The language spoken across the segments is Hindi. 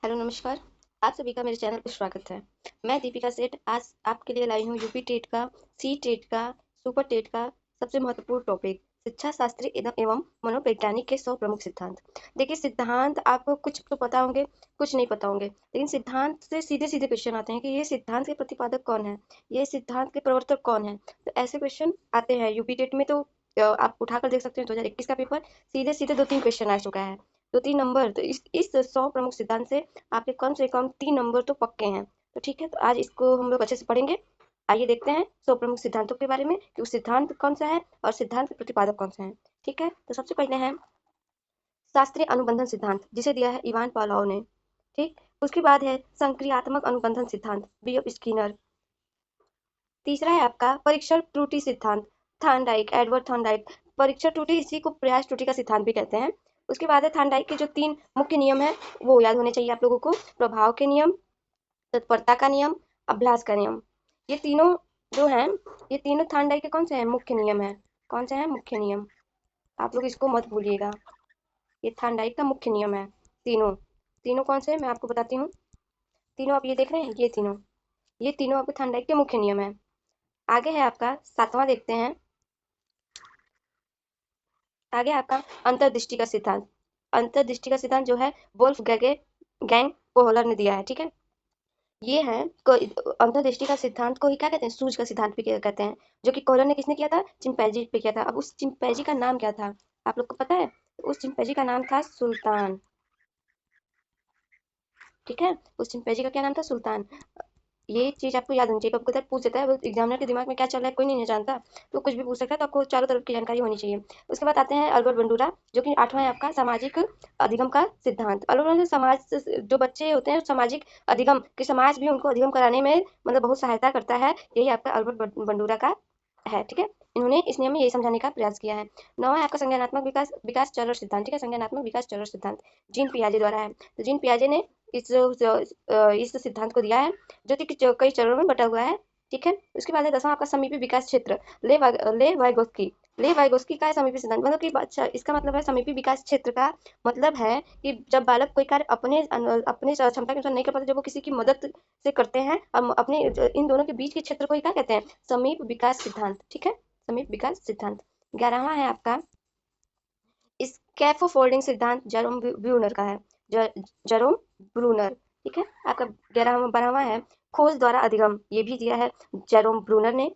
हेलो नमस्कार। आप सभी का मेरे चैनल पर स्वागत है। मैं दीपिका सेठ आज आपके लिए लाई हूँ यूपी टेट का, सी टेट का, सुपर टेट का सबसे महत्वपूर्ण टॉपिक शिक्षा शास्त्री एवं मनोवैज्ञानिक के 100 प्रमुख सिद्धांत। देखिए, सिद्धांत आपको कुछ तो पता होंगे, कुछ नहीं पता होंगे, लेकिन सिद्धांत से सीधे सीधे क्वेश्चन आते हैं कि ये सिद्धांत के प्रतिपादक कौन है, ये सिद्धांत के प्रवर्तक कौन है। तो ऐसे क्वेश्चन आते हैं यूपी टेट में। तो आप उठाकर देख सकते हैं 2021 का पेपर सीधे सीधे 2-3 क्वेश्चन आ चुका है। 2-3 नंबर तो इस 100 प्रमुख सिद्धांत से आपके कम से कम 3 नंबर तो पक्के हैं। तो ठीक है, तो आज इसको हम लोग अच्छे से पढ़ेंगे। आइए देखते हैं 100 प्रमुख सिद्धांतों के बारे में कि वो सिद्धांत कौन सा है और सिद्धांत के प्रतिपादक कौन से हैं। ठीक है, तो सबसे पहले है शास्त्रीय अनुबंधन सिद्धांत, जिसे दिया है इवान पावलोव ने। ठीक, उसके बाद है संक्रियात्मक अनुबंधन सिद्धांत, बी एफ स्किनर। तीसरा है आपका परीक्षण त्रुटि सिद्धांत, थॉर्नडाइक, एडवर्ड थॉर्नडाइक। परीक्षण त्रुटि इसी को प्रयास त्रुटि का सिद्धांत भी कहते हैं। उसके बाद है थॉर्नडाइक के जो 3 मुख्य नियम है वो याद होने चाहिए आप लोगों को। प्रभाव के नियम, तत्परता का नियम, अभ्यास का नियम। ये तीनों जो हैं, ये तीनों थॉर्नडाइक के कौन से हैं? मुख्य नियम है। कौन से हैं? मुख्य नियम। आप लोग इसको मत भूलिएगा। ये थॉर्नडाइक का मुख्य नियम है। तीनों तीनों कौन से हैं मैं आपको बताती हूँ। तीनों आप ये देख रहे हैं, ये तीनों आपके थॉर्नडाइक के मुख्य नियम है। आगे है आपका 7वां, देखते हैं। आगे आपका अंतर्दृष्टि का सिद्धांत। अंतर्दृष्टि का सिद्धांत जो है वोल्फ गैंग कोहलर ने दिया है। ठीक है, ये है अंतर्दृष्टि का सिद्धांत को ही क्या कहते हैं? सूझ का सिद्धांत भी कहते हैं, जो कि कोहलर ने किसने किया था? चिंपैंजी पे किया था। अब उस चिंपैंजी का नाम क्या था आप लोग को पता है? उस चिंपैंजी का नाम था सुल्तान। ठीक है, उस चिंपैंजी का क्या नाम था? सुल्तान। ये चीज आपको याद होनी चाहिए। कभी कभी पूछ देता है एग्जामिनर के दिमाग में क्या चल रहा है, कोई नहीं जानता, तो कुछ भी पूछ सकता है। तो आपको चारों तरफ की जानकारी होनी चाहिए। उसके बाद आते हैं अल्बर्ट बंडूरा, जो कि 8वां है आपका सामाजिक अधिगम का सिद्धांत। अल्बर्ट बंडूरा समाज, जो बच्चे होते हैं सामाजिक अधिगम कि समाज भी उनको अधिगम कराने में मतलब बहुत सहायता करता है, यही आपका अल्बर्ट बंडूरा का है। ठीक है, इन्होंने इस नियम में यही समझाने का प्रयास किया है। 9वां है आपका संज्ञानात्मक विकास विकास चरण सिद्धांत। ठीक है, संज्ञानात्मक विकास चरण सिद्धांत जीन पियाजे द्वारा है। तो जीन पियाजे ने इस सिद्धांत को दिया है, जो कि कई चरणों में बटा हुआ है। ठीक है, उसके बाद है 10वां आपका समीपी विकास क्षेत्र, ले वाइगोस्की। ले वाइगोस्की का है समीपी सिद्धांत, मतलब कि अच्छा, इसका मतलब है समीपी विकास क्षेत्र का मतलब है कि जब बालक कोई कार्य अपने क्षमता के अनुसार नहीं कर पाते, जब वो किसी की मदद से करते हैं, अपने इन दोनों के बीच के क्षेत्र को ही क्या कहते हैं? समीप विकास सिद्धांत। ठीक है, समीप विकास सिद्धांत। 11वां है आपका स्कैफोल्डिंग सिद्धांत, जेरोम ब्रूनर का है। Jerome Bruner. ठीक है, आपका 12वां है खोज द्वारा अधिगम, ये भी दिया है जेरोम ब्रूनर ने।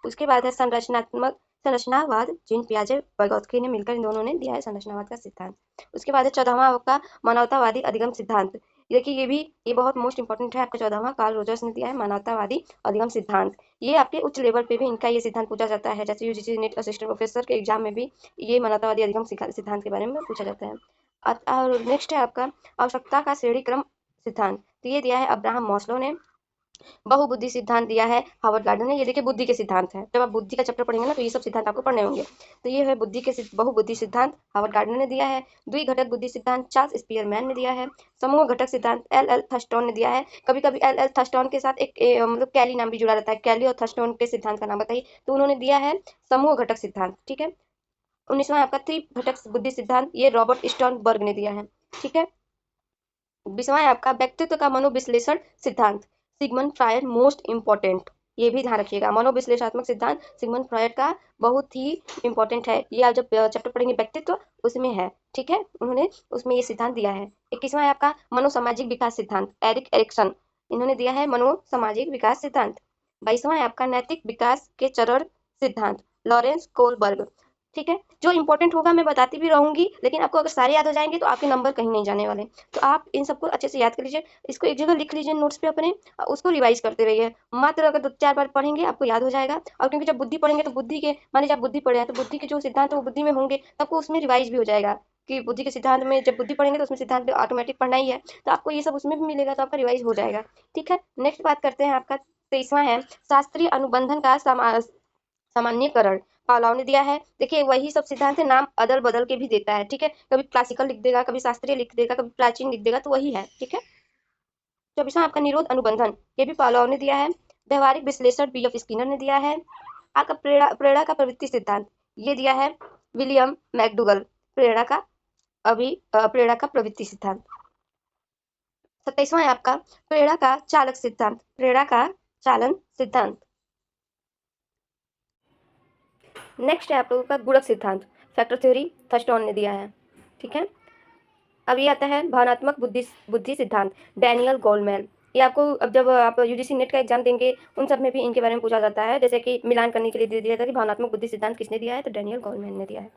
उसके बाद है संरचनावाद, जीन पियाजे वाइगोत्स्की ने मिलकर इन दोनों ने दिया है संरचनावाद का सिद्धांत। उसके बाद है 14वां आपका मानवतावादी अधिगम सिद्धांत। देखिए, ये बहुत मोस्ट इंपॉर्टेंट है आपका 14वां, कार्ल रोजर्स ने दिया है मानवतावादी अधिगम सिद्धांत। ये आपके उच्च लेवल पे भी इनका ये सिद्धांत पूछा जाता है, जैसे यूजीसी नेट असिस्टेंट प्रोफेसर के एग्जाम में भी ये मानवतावादी अधिगम सिद्धांत के बारे में पूछा जाता है। और नेक्स्ट है आपका आवश्यकता का श्रेणी क्रम सिद्धांत। तो ये दिया है अब्राहम मॉस्लो ने। बहुबुद्धि सिद्धांत दिया है हार्वर्ड गार्डन ने। ये देखिए बुद्धि के सिद्धांत है, जब आप बुद्धि का चैप्टर पढ़ेंगे ना तो ये सब सिद्धांत आपको पढ़ने होंगे। तो ये है बहुबुद्धि सिद्धांत, हार्वर्ड गार्डन ने दिया है। द्विघटक बुद्धि सिद्धांत चार्ल्स स्पीयरमैन ने दिया है। समूह घटक सिद्धांत एल एल थर्स्टन ने दिया है। कभी कभी एल एल थर्स्टन के साथ मतलब कैली नाम भी जुड़ा रहता है, कैली और थर्स्टन के सिद्धांत का नाम बताइए, तो उन्होंने दिया है समूह घटक सिद्धांत। ठीक है, 19वां आपका त्रिघटक बुद्धि सिद्धांत, ये रॉबर्ट स्टर्नबर्ग ने दिया है। ठीक है, 20वां है आपका व्यक्तित्व का मनोविश्लेषण सिद्धांत, सिगमंड फ्रायड, मोस्ट इंपॉर्टेंट। ये भी ध्यान रखिएगा, मनोविश्लेषणात्मक सिद्धांत सिगमंड फ्रायड का बहुत ही इंपॉर्टेंट है। ये आप जब चैप्टर पढ़ेंगे व्यक्तित्व, उसमें है। ठीक है, उन्होंने उसमें ये सिद्धांत दिया है। 21वां है आपका मनोसामाजिक विकास सिद्धांत, एरिक एरिक्सन, इन्होंने दिया है मनोसामाजिक विकास सिद्धांत। 22वां है आपका नैतिक विकास के चरण सिद्धांत, लॉरेंस कोलबर्ग। ठीक है, जो इंपॉर्टेंट होगा मैं बताती भी रहूंगी, लेकिन आपको अगर सारे याद हो जाएंगे तो आपके नंबर कहीं नहीं जाने वाले। तो आप इन सबको अच्छे से याद कर लीजिए, इसको एक जगह लिख लीजिए नोट्स पे अपने, उसको रिवाइज करते रहिए। मात्र अगर 2-4 बार पढ़ेंगे आपको याद हो जाएगा। और क्योंकि जब बुद्धि पढ़ेंगे तो बुद्धि के, मान लीजिए आप बुद्धि पढ़े हैं तो बुद्धि के जो सिद्धांत है वो बुद्धि में होंगे, तो आपको उसमें रिवाइज भी हो जाएगा कि बुद्धि के सिद्धांत में जब बुद्धि पढ़ेंगे तो उसमें सिद्धांत ऑटोमेटिक पढ़ना ही है, तो आपको ये सब उसमें भी मिलेगा, तो आपका रिवाइज हो जाएगा। ठीक है, नेक्स्ट बात करते हैं आपका 23वां है शास्त्रीय अनुबंधन का सामान्यकरण, पावलोव ने दिया है। देखिए, वही सब सिद्धांत है, नाम अदल बदल के भी देता है। ठीक है, कभी क्लासिकल लिख देगा, कभी शास्त्रीय लिख देगा, कभी प्राचीन लिख देगा, तो वही है। ठीक है, 24वां आपका निरोध अनुबंधन, ये भी पावलोव ने दिया है। व्यवहारिक विश्लेषण बी एफ स्किनर ने दिया है। आपका प्रेरणा का प्रवृत्ति सिद्धांत, ये दिया है विलियम मैकडूगल। प्रेरणा का प्रेरणा का प्रवृत्ति सिद्धांत। 27वां है आपका प्रेरणा का चालक सिद्धांत। प्रेरणा का चालन सिद्धांत। नेक्स्ट है आप लोगों का गुणक सिद्धांत, फैक्टर थ्योरी, थर्स्टन ने दिया है। ठीक है, अब ये आता है भावनात्मक बुद्धि सिद्धांत, डैनियल गोलमैन। ये आपको अब जब आप यूजीसी नेट का एग्जाम देंगे उन सब में भी इनके बारे में पूछा जाता है, जैसे कि मिलान करने के लिए दे दिया था कि भावनात्मक बुद्धि सिद्धांत किसने दिया है, तो डैनियल गोलमैन ने दिया है।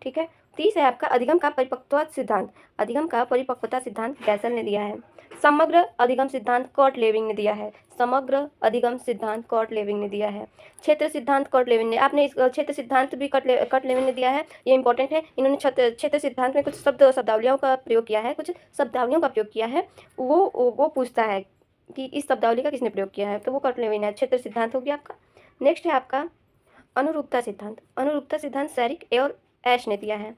ठीक है, 30 है आपका अधिगम का परिपक्वता सिद्धांत। अधिगम का परिपक्वता सिद्धांत गैसल ने दिया है। समग्र अधिगम सिद्धांत कर्ट लेविंग ने दिया है। समग्र अधिगम सिद्धांत कर्ट लेविंग ने दिया है। क्षेत्र सिद्धांत कर्ट लेविंग ने, आपने इस क्षेत्र सिद्धांत भी कर्ट लेविंग ने दिया है, ये इंपॉर्टेंट है। इन्होंने क्षेत्र सिद्धांत में कुछ शब्दावलियों का प्रयोग किया है, कुछ शब्दावलियों का प्रयोग किया है, वो पूछता है कि इस शब्दावली का किसने प्रयोग किया है, तो वो कर्ट लेविन है। क्षेत्र सिद्धांत हो गया आपका। नेक्स्ट है आपका अनुरूपता सिद्धांत। अनुरूपता सिद्धांत सैरिक और ऐश ने दिया है।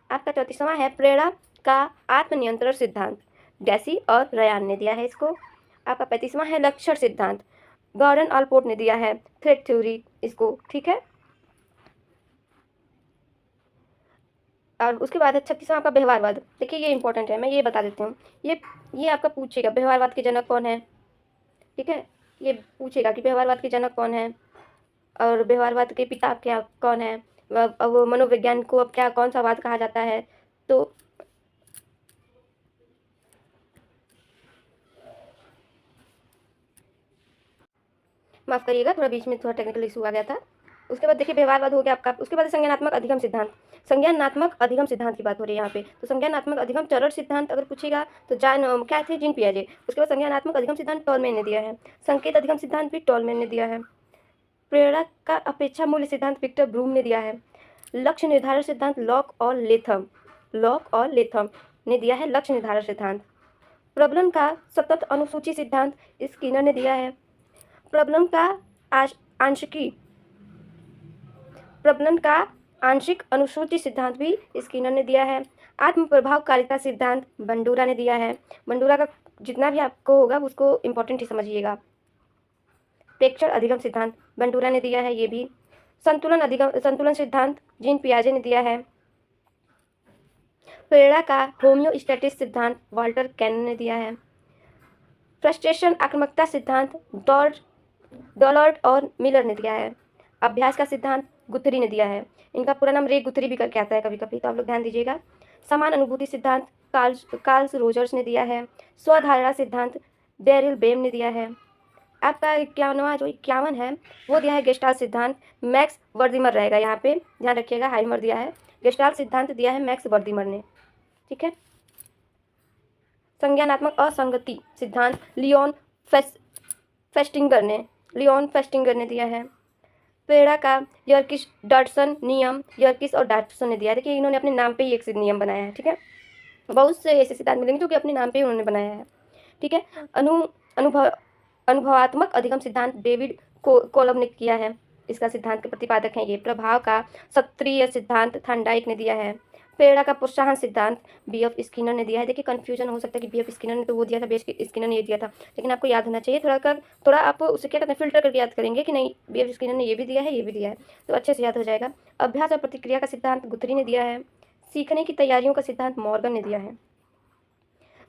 आपका 34वां है प्रेरणा का आत्मनियंत्रण सिद्धांत, डैसी और रयान ने दिया है इसको। आपका 35वां है लक्षण सिद्धांत, गॉर्डन ऑलपोर्ट ने दिया है, थ्रेड थ्योरी इसको। ठीक है, और उसके बाद है 36वां आपका व्यवहारवाद। देखिए ये इंपॉर्टेंट है, मैं ये बता देती हूँ। ये आपका पूछेगा व्यवहारवाद के जनक कौन है। ठीक है, ये पूछेगा कि व्यवहारवाद के जनक कौन है और व्यवहारवाद के पिता क्या कौन है, वो मनोविज्ञान को अब क्या कौन सा वाद कहा जाता है। तो माफ करिएगा, थोड़ा बीच में थोड़ा टेक्निकल इशू आ गया था। उसके बाद देखिए व्यवहारवाद हो गया आपका। उसके बाद संज्ञानात्मक अधिगम सिद्धांत। संज्ञानात्मक अधिगम सिद्धांत की बात हो रही है यहाँ पे, तो संज्ञानात्मक अधिगम चरण सिद्धांत अगर पूछेगा तो क्या थे, जीन पियाजे। उसके बाद संज्ञानात्मक अधिगम सिद्धांत टॉलमैन ने दिया है। संकेत अधिगम सिद्धांत भी टॉलमैन ने दिया है। प्रेरणा का अपेक्षा मूल्य सिद्धांत विक्टर ब्रूम ने दिया है। लक्ष्य निर्धारण सिद्धांत लॉक और लेथम ने दिया है लक्ष्य निर्धारण सिद्धांत। प्रबलन का सतत अनुसूची सिद्धांत स्किनर ने दिया है। प्रबलन का आंशिक अनुसूची सिद्धांत भी स्किनर ने दिया है। आत्म प्रभावकारिता सिद्धांत बंडूरा ने दिया है। बंडूरा का जितना भी आपको होगा उसको इंपॉर्टेंट ही समझिएगा। प्रेक्षण अधिगम सिद्धांत बंडूरा ने दिया है ये भी। संतुलन सिद्धांत जीन पियाजे ने दिया है। प्रेरणा का होम्योस्टैटिस सिद्धांत वाल्टर कैनन ने दिया है। फ्रस्ट्रेशन आक्रामकता सिद्धांत डॉलर्ट और मिलर ने दिया है। अभ्यास का सिद्धांत गुथरी ने दिया है। इनका पूरा नाम रे गुथरी भी करके आता है कभी कभी, तो आप लोग ध्यान दीजिएगा। समान अनुभूति सिद्धांत कार्ल्स रोजर्स ने दिया है। स्वधारणा सिद्धांत डेरिल बेम ने दिया है। आपका 51 है वो दिया है गेस्टाल्ट सिद्धांत, मैक्स वर्दीमर रहेगा यहाँ पे, ध्यान रखिएगा, हाइमर दिया है। गेस्टाल्ट सिद्धांत दिया है मैक्स वर्दीमर ने। ठीक है, संज्ञानात्मक असंगति सिद्धांत लियोन फेस्टिंगर ने दिया है। प्रेरणा का यर्किश डॉटसन नियम यर्किश और डॉटसन ने दिया है। देखिए इन्होंने अपने नाम पे ही एक नियम बनाया है। ठीक है, बहुत से ऐसे सिद्धांत मिलेंगे जो कि अपने नाम पे ही उन्होंने बनाया है। ठीक है, अनुभवात्मक अधिगम सिद्धांत डेविड कोलब ने किया है, इसका सिद्धांत के प्रतिपादक हैं ये। प्रभाव का सक्रिय सिद्धांत थॉर्नडाइक ने दिया है। प्रेरणा का प्रोत्साहन सिद्धांत बीएफ स्किनर ने दिया है। देखिए कंफ्यूजन हो सकता है कि बीएफ स्किनर ने तो वो दिया था, बीएफ स्किनर ने ये दिया था, लेकिन आपको याद होना चाहिए थोड़ा आप उसे क्या करते हैं फिल्टर करके याद करेंगे कि नहीं बीएफ स्किनर ने ये भी दिया है ये भी दिया है, तो अच्छे से याद हो जाएगा। अभ्यास और प्रतिक्रिया का सिद्धांत गुथरी ने दिया है। सीखने की तैयारियों का सिद्धांत मॉर्गन ने दिया है।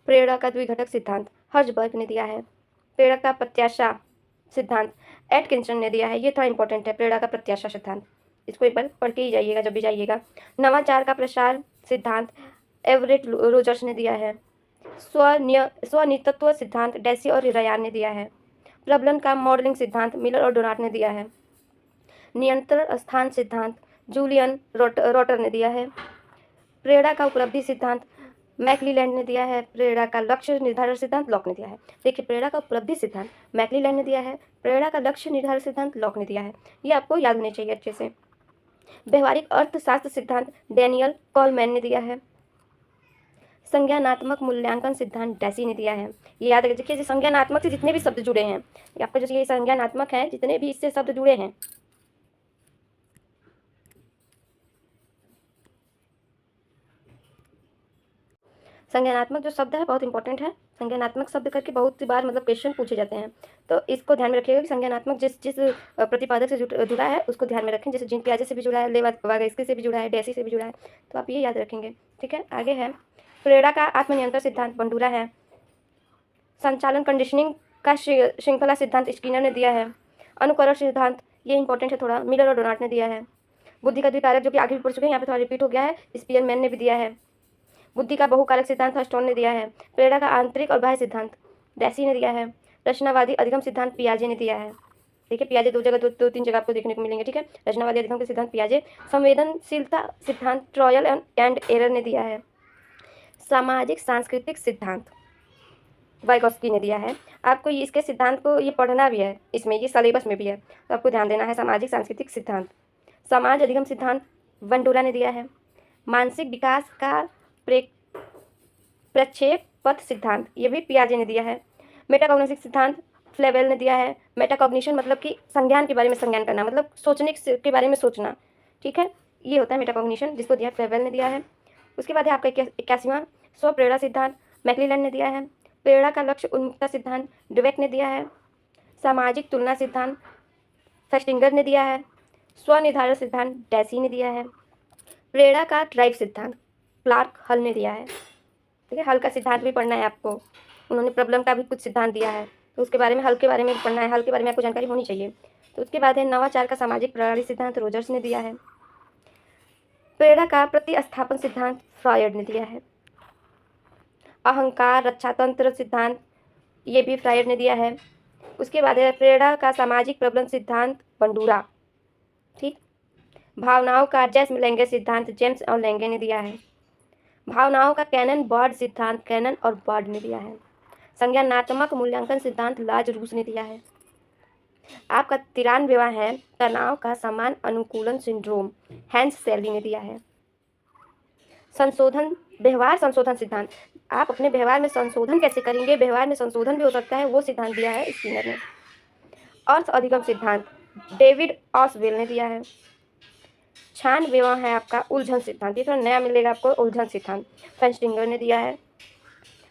प्रेरणा का द्विघटक सिद्धांत हर्जबर्ग ने दिया है। प्रेरणा का प्रत्याशा सिद्धांत एटकिंसन ने दिया है। ये थोड़ा इंपॉर्टेंट है, प्रेरणा का प्रत्याशा सिद्धांत, इसको एक बार पढ़ के ही जाइएगा जब भी जाइएगा। नवाचार का प्रसार सिद्धांत एवरेट रोजर्स ने दिया है। स्वनियतत्व सिद्धांत डेसी और रयान ने दिया है। प्रबलन का मॉडलिंग सिद्धांत मिलर और डोनाट ने दिया है। नियंत्रण स्थान सिद्धांत जूलियन रोटर ने दिया है। प्रेरणा का उपलब्धि सिद्धांत मैकलीलैंड ने दिया है। प्रेरणा का लक्ष्य निर्धारण सिद्धांत लॉक ने दिया है। देखिए प्रेरणा का उपलब्धि सिद्धांत मैकलीलैंड ने दिया है, प्रेरणा का लक्ष्य निर्धारण सिद्धांत लॉक ने दिया है। ये आपको याद होने चाहिए अच्छे से। व्यवहारिक अर्थशास्त्र सिद्धांत डैनियल कॉलमैन ने दिया है। संज्ञानात्मक मूल्यांकन सिद्धांत डेसी ने दिया है। ये याद रखिए, संज्ञानात्मक से जितने भी शब्द जुड़े हैं, आपका जैसे ये संज्ञानात्मक है, जितने भी इससे शब्द जुड़े हैं, संज्ञानात्मक जो शब्द है बहुत इंपॉर्टेंट है। संज्ञानात्मक शब्द करके बहुत सी बार मतलब क्वेश्चन पूछे जाते हैं, तो इसको ध्यान में रखिएगा कि संज्ञानात्मक जिस प्रतिपादक से जुड़ा है उसको ध्यान में रखें। जैसे जीन पियाजे से भी जुड़ा है, लेवागेस्की से भी जुड़ा है, डेसी से भी जुड़ा है, तो आप ये याद रखेंगे। ठीक है, आगे है प्रेरणा का आत्मनियंत्रण सिद्धांत बंडूरा है। संचालन कंडीशनिंग का श्रृंखला सिद्धांत स्किनर ने दिया है। अनुकरण सिद्धांत, ये इंपॉर्टेंट है थोड़ा, मिलर और डोनाल्ड ने दिया है। बुद्धि का द्विकारक, जो कि आगे भी पढ़ चुके हैं, यहाँ पे थोड़ा रिपीट हो गया है, स्पीयरमैन ने भी दिया है। बुद्धि का बहुकारक सिद्धांत हस्टोन ने दिया है। प्रेरणा का आंतरिक और बाह्य सिद्धांत डैसी ने दिया है। रचनावादी अधिगम सिद्धांत पियाजे ने दिया है। देखिए पियाजे दो तीन जगह आपको देखने को मिलेंगे, ठीक है। रचनावादी अधिगम के सिद्धांत पियाजे। संवेदनशीलता सिद्धांत ट्रायल एंड एरर ने दिया है। सामाजिक सांस्कृतिक सिद्धांत वाइगोस्की ने दिया है। आपको इसके सिद्धांत को ये पढ़ना भी है, इसमें ये सिलेबस में भी है, तो आपको ध्यान देना है। सामाजिक सांस्कृतिक सिद्धांत। समाज अधिगम सिद्धांत बंडूरा ने दिया है। मानसिक विकास का प्रक्षेप पथ सिद्धांत, ये भी पियाजे ने दिया है। मेटाकॉग्निशन सिद्धांत फ्लेवेल ने दिया है। मेटाकॉग्निशन मतलब कि संज्ञान के बारे में संज्ञान करना, मतलब सोचने के बारे में सोचना, ठीक है, ये होता है मेटाकॉग्निशन, जिसको दिया फ्लेवेल ने दिया है। उसके बाद है आपका 81वां स्व प्रेरणा सिद्धांत मैक्लिलन ने दिया है। प्रेरणा का लक्ष्य उन्मुखता सिद्धांत ड्वेक ने दिया है। सामाजिक तुलना सिद्धांत फेस्टिंगर ने दिया है। स्वनिर्धारण सिद्धांत डैसी ने दिया है। प्रेरणा का ड्राइव सिद्धांत क्लार्क हल ने दिया है। ठीक है, हल का सिद्धांत भी पढ़ना है आपको, उन्होंने प्रॉब्लम का भी कुछ सिद्धांत दिया है, तो उसके बारे में, हल के बारे में पढ़ना है, हल के बारे में आपको जानकारी होनी चाहिए। तो उसके बाद है नवाचार का सामाजिक प्रणाली सिद्धांत रोजर्स ने दिया है। प्रेरणा का प्रतिस्थापन सिद्धांत फ्रॉयड ने दिया है। अहंकार रक्षातंत्र सिद्धांत, ये भी फ्रॉयड ने दिया है। उसके बाद है प्रेरणा का सामाजिक प्रबंधन सिद्धांत बंडूरा, ठीक। भावनाओं का जेम्स लेंगे सिद्धांत जेम्स और लेंगे ने दिया है। भावनाओं का कैनन बॉर्ड सिद्धांत कैनन और बॉर्ड ने दिया है। संज्ञानात्मक मूल्यांकन सिद्धांत लाज रूस ने दिया है। आपका 93वां है तनाव का समान अनुकूलन सिंड्रोम हैंस सैली ने दिया है। संशोधन व्यवहार संशोधन सिद्धांत, आप अपने व्यवहार में संशोधन कैसे करेंगे, व्यवहार में संशोधन भी हो सकता है, वो सिद्धांत दिया है स्किनर ने। अर्थ अधिगम सिद्धांत डेविड ऑसवेल ने दिया है। 96वां है आपका उलझन सिद्धांत, ये थोड़ा नया मिलेगा आपको, उलझन सिद्धांत फेस्टिंगर ने दिया है।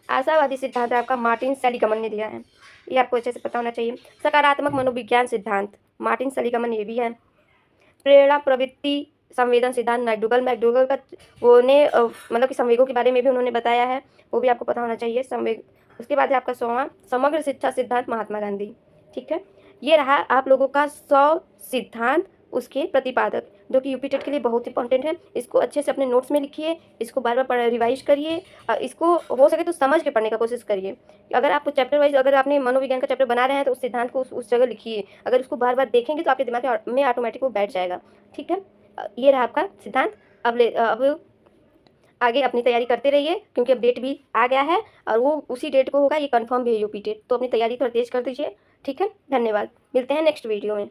आशावादी सिद्धांत है आपका मार्टिन सेलिगमन ने दिया है, ये आपको अच्छे से पता होना चाहिए। सकारात्मक मनोविज्ञान सिद्धांत मार्टिन सेलिगमन, ये भी है। प्रेरणा प्रवृत्ति संवेदन सिद्धांत मैकडूगल का वो ने मतलब कि संवेगों के बारे में भी उन्होंने बताया है, वो भी आपको पता होना चाहिए संवेग। उसके बाद है आपका 100वां समग्र शिक्षा सिद्धांत महात्मा गांधी, ठीक है। ये रहा आप लोगों का 100 सिद्धांत, उसके प्रतिपादक, जो कि यूपी टेट के लिए बहुत इंपॉर्टेंट है। इसको अच्छे से अपने नोट्स में लिखिए, इसको बार बार रिवाइज करिए, इसको हो सके तो समझ के पढ़ने का कोशिश करिए। अगर आप चैप्टर वाइज, अगर आपने मनोविज्ञान का चैप्टर बना रहे हैं तो उस सिद्धांत को उस जगह लिखिए, अगर उसको बार बार देखेंगे तो आपके दिमाग में ऑटोमेटिक वो बैठ जाएगा, ठीक है। ये रहा आपका सिद्धांत। अब आगे अपनी तैयारी करते रहिए, क्योंकि अब डेट भी आ गया है और वो उसी डेट को होगा, ये कंफर्म भी है यूपी टेट, तो अपनी तैयारी थोड़ा तेज कर दीजिए, ठीक है। धन्यवाद, मिलते हैं नेक्स्ट वीडियो में।